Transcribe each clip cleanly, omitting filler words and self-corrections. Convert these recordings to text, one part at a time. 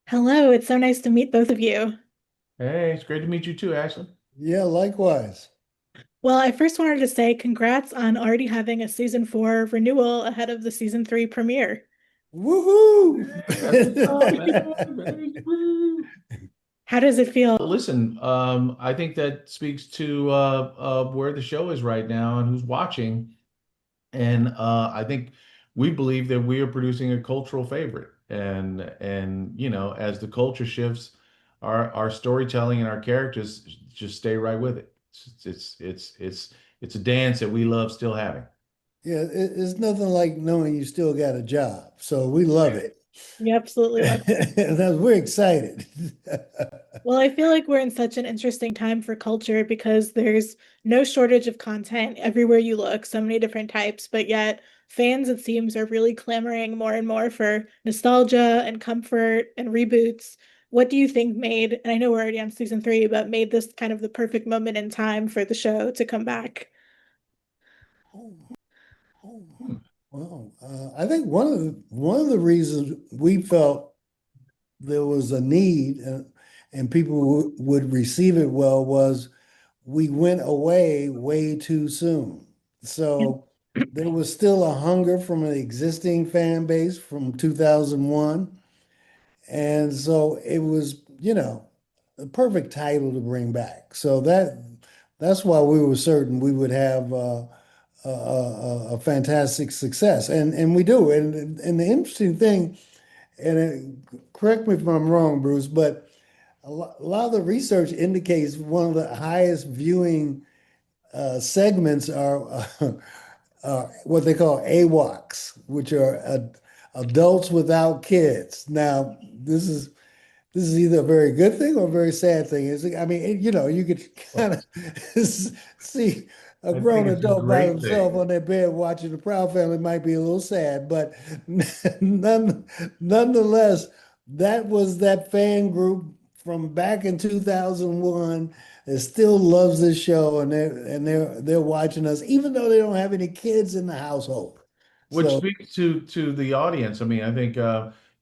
Hello, it's so nice to meet both of you. Hey, it's great to meet you too, Ashley. Yeah, likewise. Well, I first wanted to say congrats on already having a season four renewal ahead of the season three premiere. Woohoo! Hey, that's what's up, man. Hey, woo. How does it feel? Listen, I think that speaks to where the show is right now and who's watching. And I think we believe that we are producing a cultural favorite. And as the culture shifts, our storytelling and our characters just stay right with it. It's a dance that we love still having. Yeah, it's nothing like knowing you still got a job. So we love it. You absolutely love it. We're excited. Well, I feel like we're in such an interesting time for culture because there's no shortage of content everywhere you look, so many different types, but yet fans, it seems, are really clamoring more and more for nostalgia and comfort and reboots. What do you think made, and I know we're already on season three, but made this kind of the perfect moment in time for the show to come back? Oh, oh, Hmm. well, I think one of the reasons we felt there was a need and people would receive it well was we went away way too soon. So there was still a hunger from an existing fan base from 2001. And so it was, the perfect title to bring back. So that's why we were certain we would have a fantastic success, and we do. And the interesting thing, correct me if I'm wrong, Bruce, but a lot of the research indicates one of the highest viewing segments are what they call AWOCs, which are adults without kids. Now, this is either a very good thing or a very sad thing. I mean, you could kind of see a I think grown it's a adult by great themselves thing. on their bed watching the Proud Family might be a little sad, but nonetheless, that was that fan group from back in 2001 that still loves this show, and they're watching us, even though they don't have any kids in the household. Which So speaks to the audience. I mean, I think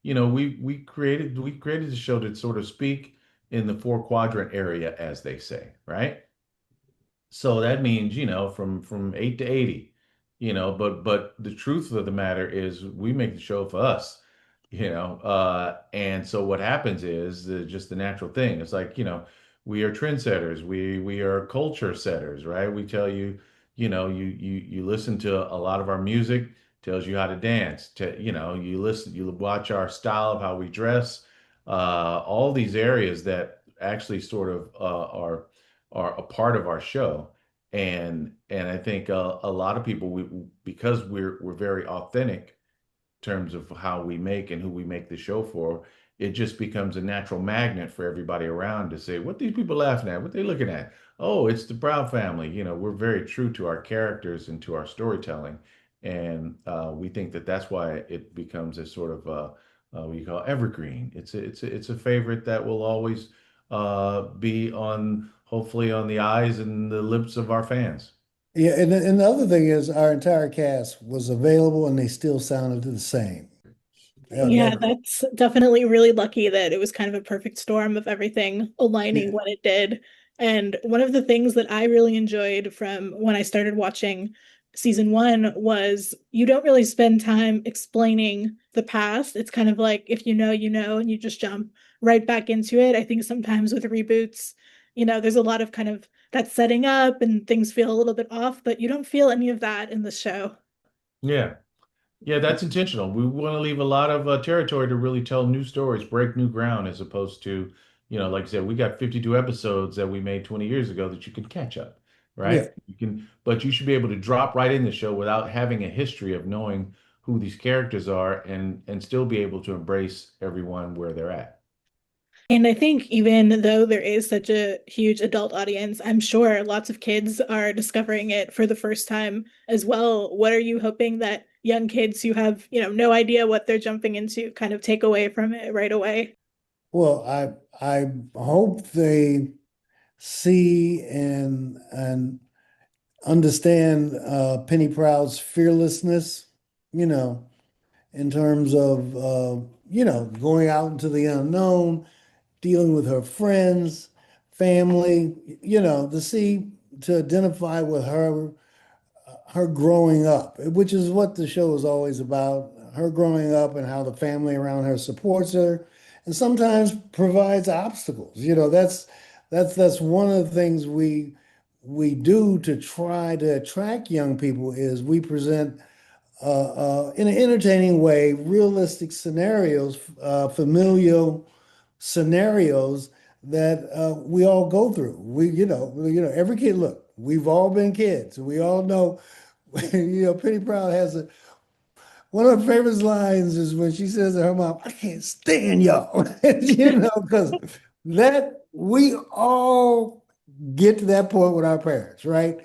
we created the show to sort of speak in the four quadrant area, as they say, right? So that means, from 8 to 80, but the truth of the matter is we make the show for us, and so what happens is just the natural thing. It's like, we are trendsetters, we are culture setters, right? We tell you, you listen to a lot of our music, tells you how to dance, you watch our style of how we dress, all these areas that actually sort of are a part of our show. And I think a lot of people, because we're very authentic in terms of how we make and who we make the show for, it just becomes a natural magnet for everybody around to say, what these people laughing at, what they looking at. Oh, it's the Proud Family. We're very true to our characters and to our storytelling, and we think that that's why it becomes a sort of what you call evergreen. It's a favorite that will always be on, hopefully, on the eyes and the lips of our fans. yeah, and the other thing is our entire cast was available and they still sounded the same. Yeah, Yeah, that that's definitely really lucky that it was kind of a perfect storm of everything aligning yeah. when it did. And one of the things that I really enjoyed from when I started watching season one was you don't really spend time explaining the past. It's kind of like if you know, you know, and you just jump right back into it. I think sometimes with reboots, there's a lot of kind of that setting up and things feel a little bit off, but you don't feel any of that in the show. Yeah. Yeah, that's intentional. We want to leave a lot of territory to really tell new stories, break new ground, as opposed to, like I said, we got 52 episodes that we made 20 years ago that you can catch up, Yeah. right? But you should be able to drop right in the show without having a history of knowing who these characters are and still be able to embrace everyone where they're at. And I think even though there is such a huge adult audience, I'm sure lots of kids are discovering it for the first time as well. What are you hoping that young kids who have, no idea what they're jumping into kind of take away from it right away? Well, I hope they see and understand Penny Proud's fearlessness, you know, in terms of, going out into the unknown, dealing with her friends, family, to see, to identify with her growing up, which is what the show is always about, her growing up and how the family around her supports her and sometimes provides obstacles. That's one of the things we do to try to attract young people is we present in an entertaining way realistic scenarios, familial scenarios that we all go through. Every kid, look, we've all been kids. We all know, Penny Proud has one of her favorite lines is when she says to her mom, I can't stand y'all. Because that we all get to that point with our parents, right?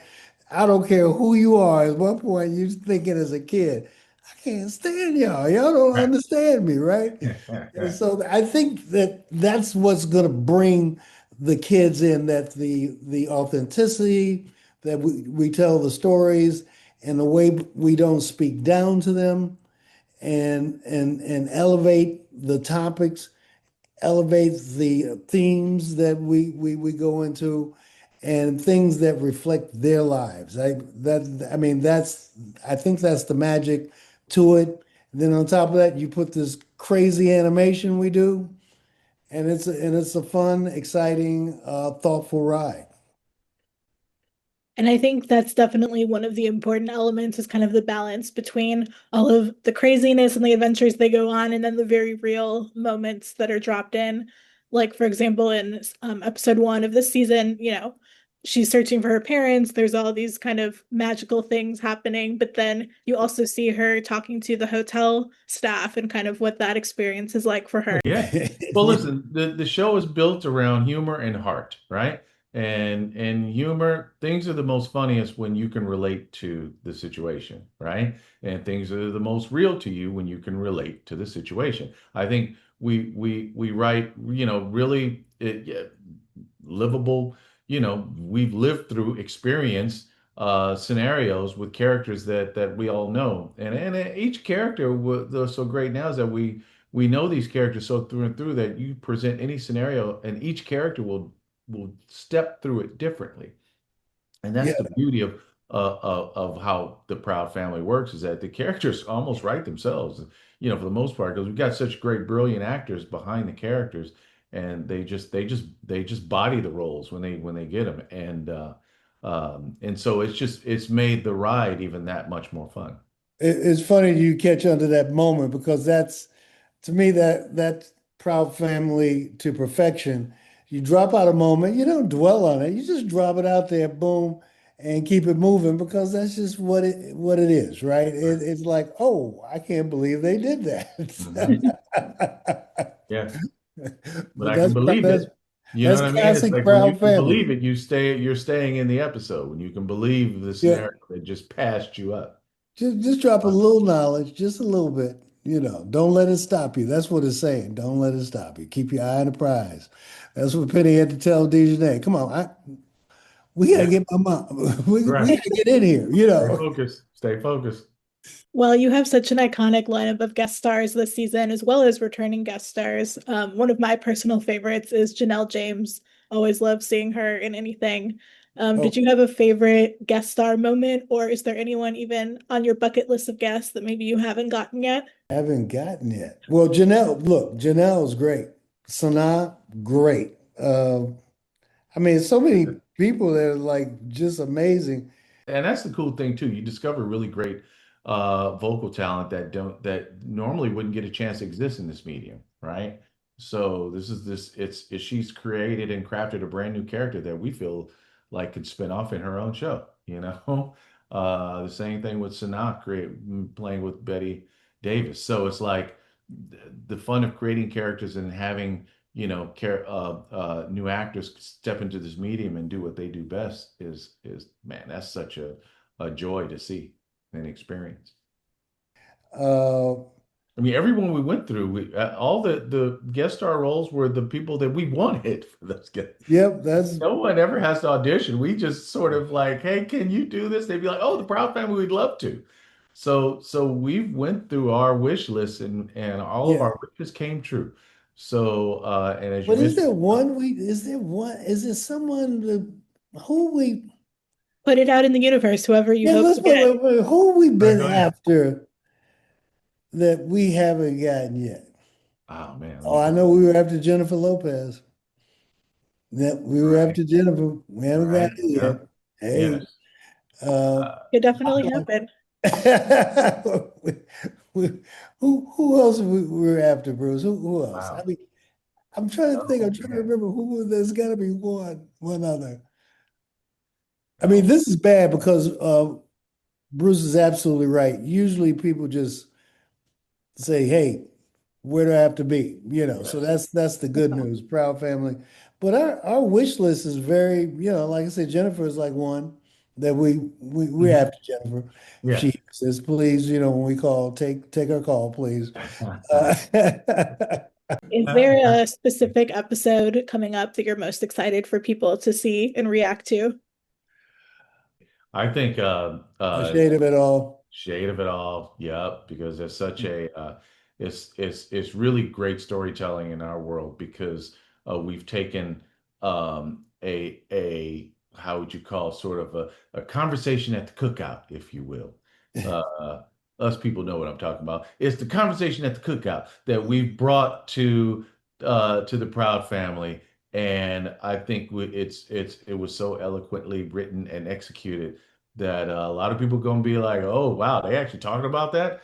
I don't care who you are. At one point, you're thinking as a kid, I can't stand y'all. Y'all don't understand me, right? And so I think that that's what's going to bring the kids in, that the authenticity that we tell the stories and the way we don't speak down to them and elevate the topics, elevate the themes that we go into and things that reflect their lives. I think that's the magic to it. Then on top of that, you put this crazy animation we do, and it's a fun, exciting, thoughtful ride. And I think that's definitely one of the important elements is kind of the balance between all of the craziness and the adventures they go on, and then the very real moments that are dropped in. Like, for example, in episode one of this season, she's searching for her parents. There's all these kind of magical things happening, but then you also see her talking to the hotel staff and kind of what that experience is like for her. Yeah. Well, listen, the show is built around humor and heart, right? And humor, things are the most funniest when you can relate to the situation, right? And things are the most real to you when you can relate to the situation. I think we write, really yeah, livable, we've lived through experience scenarios with characters that we all know. And each character that's so great now is that we know these characters so through and through that you present any scenario and each character will step through it differently. And that's Yeah, the beauty of how the Proud Family works is that the characters almost write themselves, for the most part, because we've got such great, brilliant actors behind the characters, and they just body the roles when they get them, and so it's made the ride even that much more fun. it's funny you catch onto that moment because that's to me that proud family to perfection. You drop out a moment, you don't dwell on it. You just drop it out there, boom, and keep it moving because that's just what it is, right? Right. It's like, oh, I can't believe they did Mhm. that. Yeah, but But I can believe that's it. You know that's what I mean? It's classic like when you proud can family. believe it, you're staying in the episode. When you can believe the Yeah, scenario that just passed you up. just drop a little knowledge, just a little bit. Don't let it stop you. That's what it's saying. Don't let it stop you. Keep your eye on the prize. That's what Penny had to tell Dejanay. Come on, we gotta Yeah, get my mom. We right. gotta get in here. Stay focused. Stay focused. Well, you have such an iconic lineup of guest stars this season, as well as returning guest stars. One of my personal favorites is Janelle James. Always love seeing her in anything. Oh, Did you have a favorite guest star moment, or is there anyone even on your bucket list of guests that maybe you haven't gotten yet? haven't gotten yet. Well, Janelle, look, Janelle's great. Sanaa, great. I mean, so many people that are like just amazing. And that's the cool thing too. You discover really great vocal talent that normally wouldn't get a chance to exist in this medium, right? So she's created and crafted a brand new character that we feel like could spin off in her own show, you know? The same thing with Sanaa playing with Betty Davis. So it's like the fun of creating characters and having new actors step into this medium and do what they do best is man, that's such a joy to see and experience. Uh, I mean, everyone we went through, all the guest star roles were the people that we wanted for those guys. yep, that's No one ever has to audition. We just sort of like, hey, can you do this? They'd be like, oh, the Proud Family, we'd love to. So we went through our wish list and all of Yeah. our wishes came true. So and as you But mentioned, is there someone who we, Put it out in the universe, whoever you yeah, hope let's to put, get. who we all right, been go ahead. after that we haven't gotten yet? Oh man, let Oh, me I think. know we were after Jennifer Lopez. That we were Right, after Jennifer. We haven't got right, it yeah, yet. Hey, yes. uh, It definitely happened. we- who else we were after, Bruce? Who else? I Wow. mean, I'm trying to think. I'm Oh trying to man. remember who. There's got to be one other. I mean, Oh, this is bad because Bruce is absolutely right. Usually, people just say, "Hey, where do I have to be?" So yes. that's the good news, proud family. But our wish list is very, like I said, Jennifer is like one that we're Mhm. after Jennifer. If Yes. she says, please, when we call, take her call, please. Uh, Is there a specific episode coming up that you're most excited for people to see and react to? I think a shade of it all. shade of it all. Yep, because there's such a it's really great storytelling in our world because we've taken a how would you call sort of a conversation at the cookout, if you will. Uh, us people know what I'm talking about. It's the conversation at the cookout that we've brought to the Proud family, and I think it was so eloquently written and executed that a lot of people going to be like, "Oh, wow, they actually talking about that."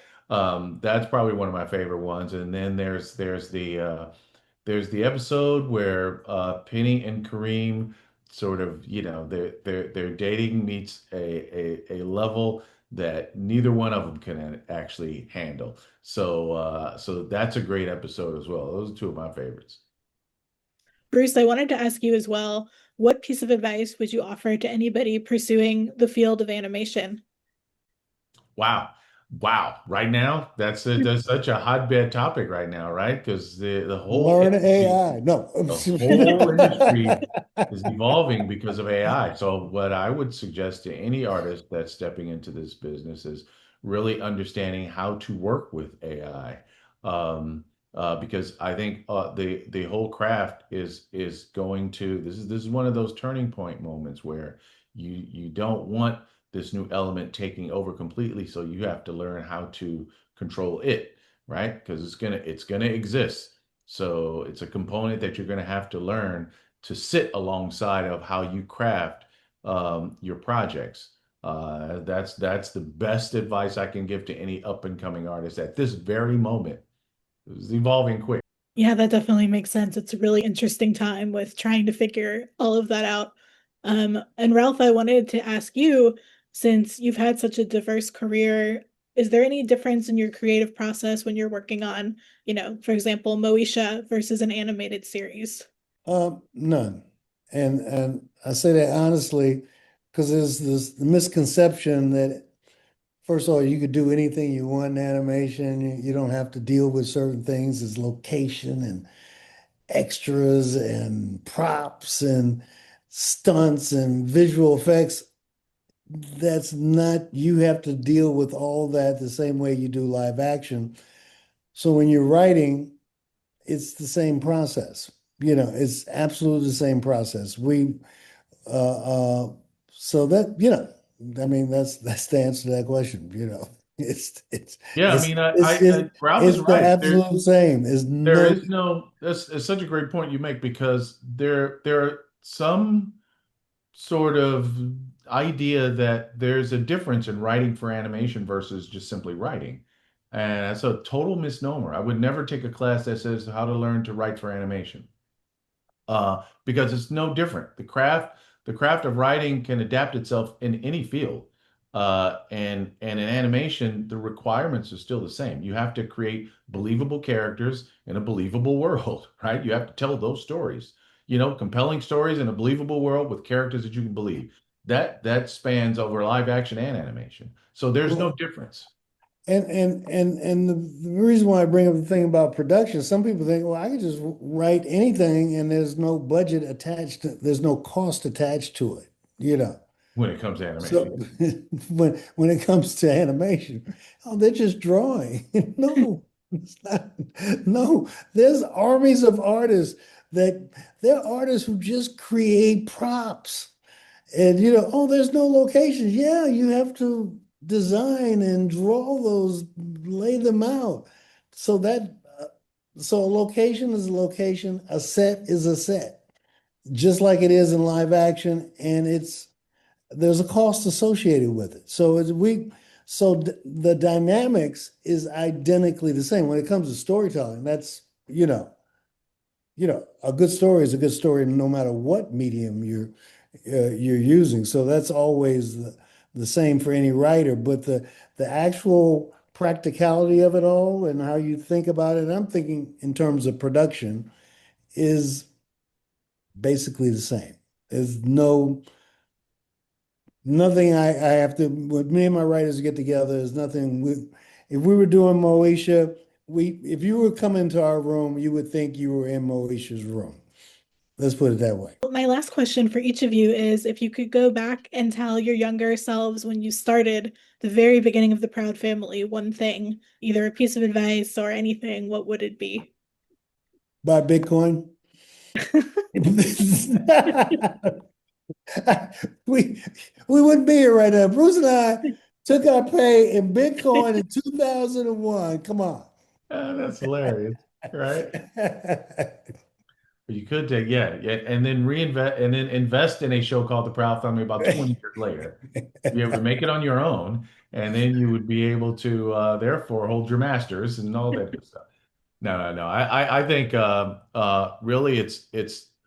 That's probably one of my favorite ones. And then there's the episode where Penny and Kareem sort of, their dating meets a level that neither one of them can actually handle. So that's a great episode as well. Those are two of my favorites. Bruce, I wanted to ask you as well, what piece of advice would you offer to anybody pursuing the field of animation? Wow. Wow. Right now, that's such a hotbed topic right now, right? Because the whole Learn industry, AI. No. the whole industry is evolving because of AI. So what I would suggest to any artist that's stepping into this business is really understanding how to work with AI. Because I think the whole craft is going to this is one of those turning point moments where you don't want this new element taking over completely. So you have to learn how to control it, right? Because it's gonna exist. So it's a component that you're gonna have to learn to sit alongside of how you craft your projects. That's the best advice I can give to any up and coming artist at this very moment. It's evolving quick. Yeah, that definitely makes sense. It's a really interesting time with trying to figure all of that out. And Ralph, I wanted to ask you, since you've had such a diverse career, is there any difference in your creative process when you're working on, for example, Moesha versus an animated series? None. And I say that honestly, because there's this misconception that first of all, you could do anything you want in animation. You don't have to deal with certain things as location and extras and props and stunts and visual effects. That's not, you have to deal with all that the same way you do live action. So when you're writing, it's the same process. It's absolutely the same process. Uh, uh, so that, I mean, that's the answer to that question. It's, Yeah, I it's, mean, it's, it's, Ralph is it's the right. absolute same. There's There no, is no, that's such a great point you make because there are some sort of idea that there's a difference in writing for animation versus just simply writing. And that's a total misnomer. I would never take a class that says how to learn to write for animation because it's no different. The craft of writing can adapt itself in any field. And in animation, the requirements are still the same. You have to create believable characters in a believable world, right? You have to tell those stories, compelling stories in a believable world with characters that you can believe. That spans over live action and animation. So there's no well, difference. and the reason why I bring up the thing about production, some people think, well, I can just write anything and there's no budget attached there's no cost attached to it, you know. when it comes to So animation. when it comes to animation, oh, they're just drawing. No, it's not. No, there's armies of artists that they're artists who just create props. And oh, there's no locations. Yeah, you have to design and draw those, lay them out. So that so a location is a location, a set is a set, just like it is in live action, and there's a cost associated with it. The dynamics is identically the same when it comes to storytelling. That's a good story is a good story no matter what medium you're using. So that's always the same for any writer. But the actual practicality of it all and how you think about it, I'm thinking in terms of production, is basically the same. There's nothing I have to, when me and my writers get together, there's nothing if we were doing Moesha, if you were coming to our room, you would think you were in Moesha's room. Let's put it that way. My last question for each of you is if you could go back and tell your younger selves when you started the very beginning of the Proud Family one thing, either a piece of advice or anything, what would it be? Buy Bitcoin. we we wouldn't be here right now. Bruce and I took our pay in Bitcoin in 2001. Come on. That's hilarious, right? But you could take, yeah, yeah, and then reinvest and then invest in a show called The Proud Family about 20 years later. Be able to make it on your own, and then you would be able to therefore hold your masters and all that good stuff. No, no, no. I think really it's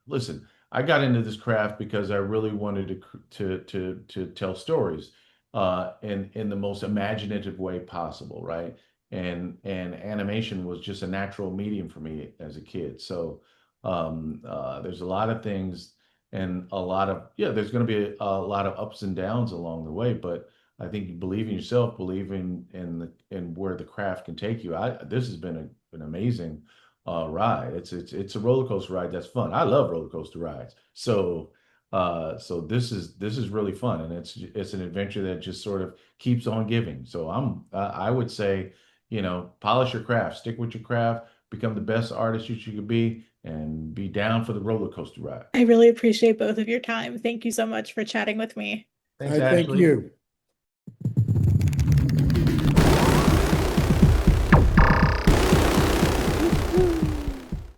listen, I got into this craft because I really wanted to tell stories in the most imaginative way possible, right? And animation was just a natural medium for me as a kid. So there's a lot of things and a lot of yeah, there's going to be a lot of ups and downs along the way, but I think you believe in yourself, believe in where the craft can take you. This has been an amazing ride. It's a roller coaster ride that's fun. I love roller coaster rides. So this is really fun, and it's an adventure that just sort of keeps on giving. So I would say, polish your craft, stick with your craft, become the best artist you could be, and be down for the roller coaster ride. I really appreciate both of your time. Thank you so much for chatting with me. Thanks, I thank Ashley. you.